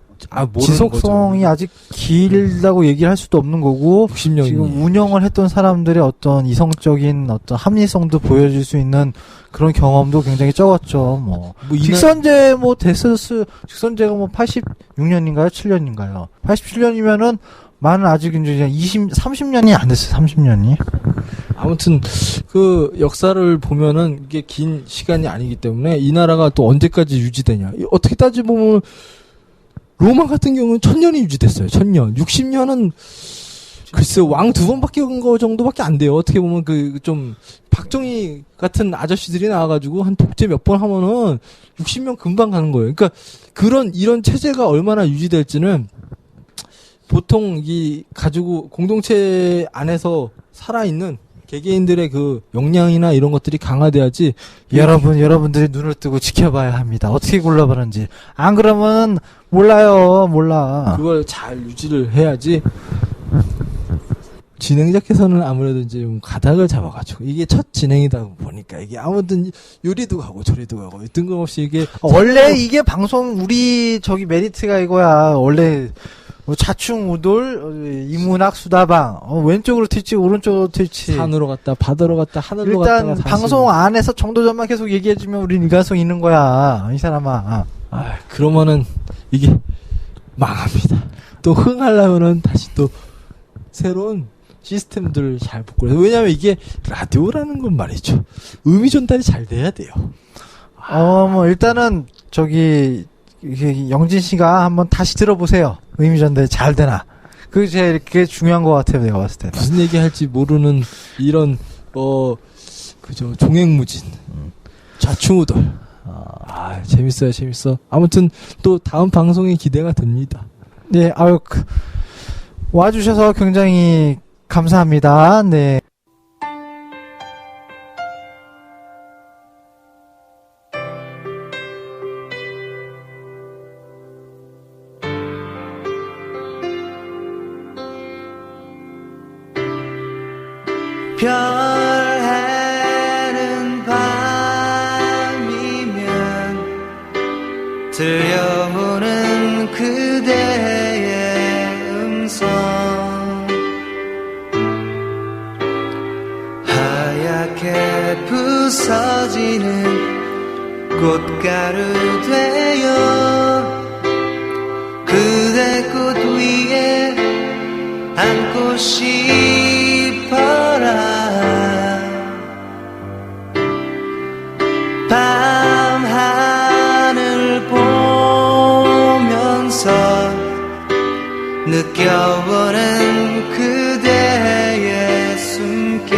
지속성이 거죠. 아직 길다고 얘기를 할 수도 없는 거고 60년이. 지금 운영을 했던 사람들의 어떤 이성적인 어떤 합리성도 보여줄 수 있는 그런 경험도 굉장히 적었죠. 직선제 직선제가 86년인가요? 7년인가요? 87년이면은 많은 아직 이제 30년이 안 됐어요. 30년이. 아무튼 그 역사를 보면은 이게 긴 시간이 아니기 때문에 이 나라가 또 언제까지 유지되냐. 어떻게 따지보면 로마 같은 경우는 1000년이 유지됐어요. 1000년. 60년은 글쎄 왕 2번 바뀐 거 정도밖에 안 돼요. 어떻게 보면 좀 박정희 같은 아저씨들이 나와가지고 한 독재 몇 번 하면은 60년 금방 가는 거예요. 그러니까 이런 체제가 얼마나 유지될지는 보통 가지고 공동체 안에서 살아있는 개개인들의 그 역량이나 이런 것들이 강화돼야지. 여러분들이 눈을 뜨고 지켜봐야 합니다. 어떻게 굴러가는지. 안 그러면 몰라. 그걸 잘 유지를 해야지. 진행자께서는 아무래도 이제 좀 가닥을 잡아가지고 이게 첫 진행이다 보니까 이게 아무튼 요리도 가고 저리도 가고 뜬금없이 이게 원래 이게 방송 우리 메리트가 이거야. 원래 자충우돌 이문학 수다방 왼쪽으로 튈지 오른쪽으로 튈지 산으로 갔다 바다로 갔다 하늘로 갔다 일단 방송 안에서 정도전만 계속 얘기해주면 우린 일관성 있는 거야 이 사람아. 그러면은 이게 망합니다. 또 흥하려면은 다시 또 새로운 시스템들을 잘 붙고 왜냐면 이게 라디오라는 건 말이죠. 의미 전달이 잘 돼야 돼요. 일단은 영진 씨가 한번 다시 들어보세요. 의미 전달이 잘 되나. 그게 제일 중요한 것 같아요. 내가 봤을 때. 무슨 얘기 할지 모르는 이런 종횡무진 좌충우돌. 재밌어. 아무튼 또 다음 방송이 기대가 됩니다. 네, 와주셔서 굉장히 감사합니다. 네. 별 해는 밤이면 들려오는 그대의 음성 하얗게 부서지는 꽃가루 되어 그대 꽃 위에 앉고 싶어라 밤하늘 보면서 느껴보는 그대의 숨결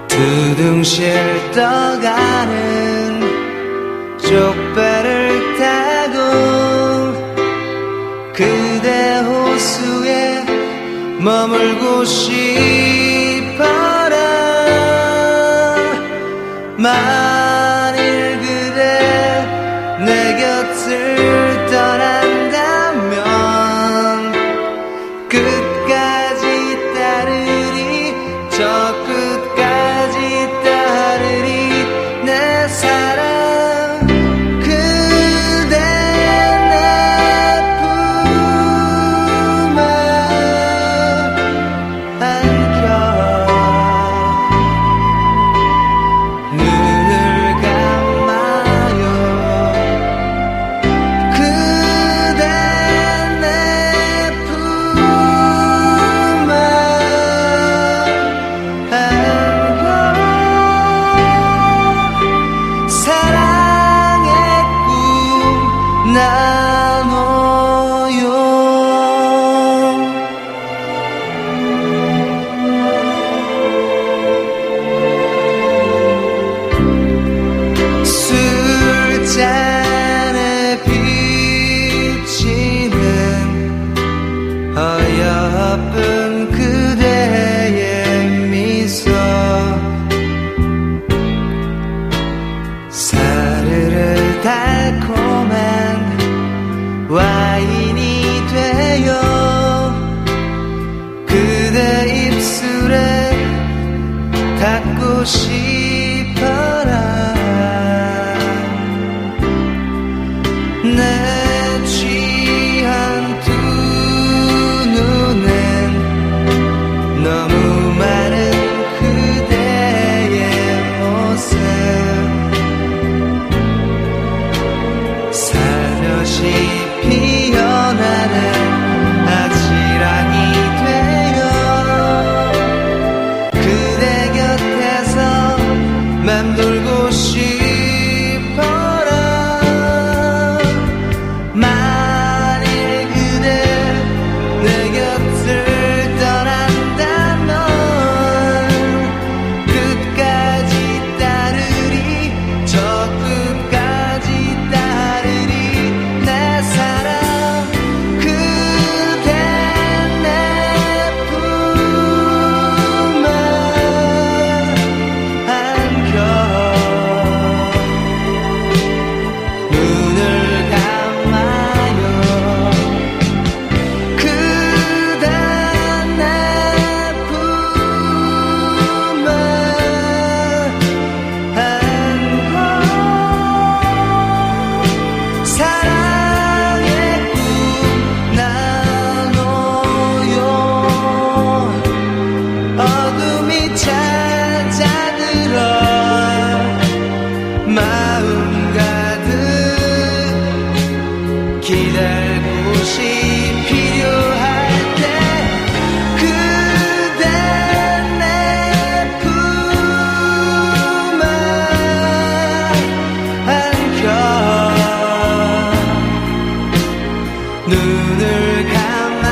두둥실 떠가는 쪽배를 타고 그대 호수에 머물고 싶어라 만일 그대 내 곁을 떠난다면 끝까지 따르리 저 끝까지 따르리 내 사랑 그대 내 품에 안겨 눈을 감아요 그대 내 품에 안겨 사랑의 꿈 나눠요 술잔에 비치는 어여쁜 그대의 미소 사르르 달콤한 와인이 되어 그대 입술에 닿고 싶어라 내 취한 두 눈엔 너무 많은 그대의 모습 살며시 피어나는 아지랑이 되어 그대 곁에서 맴돌고 싶어라 만일 그대 내 곁을 떠난다면 끝까지 따르리 저 끝까지 따르리 내 사랑 그대 내 품에 안겨 눈을 감아요 그대 내 품에 안겨 사랑의 꿈 나눠요 어둠이 찾아들어 마음 가득 기댈 곳이 필요할 때 그대 내 품에 안겨 눈을 감아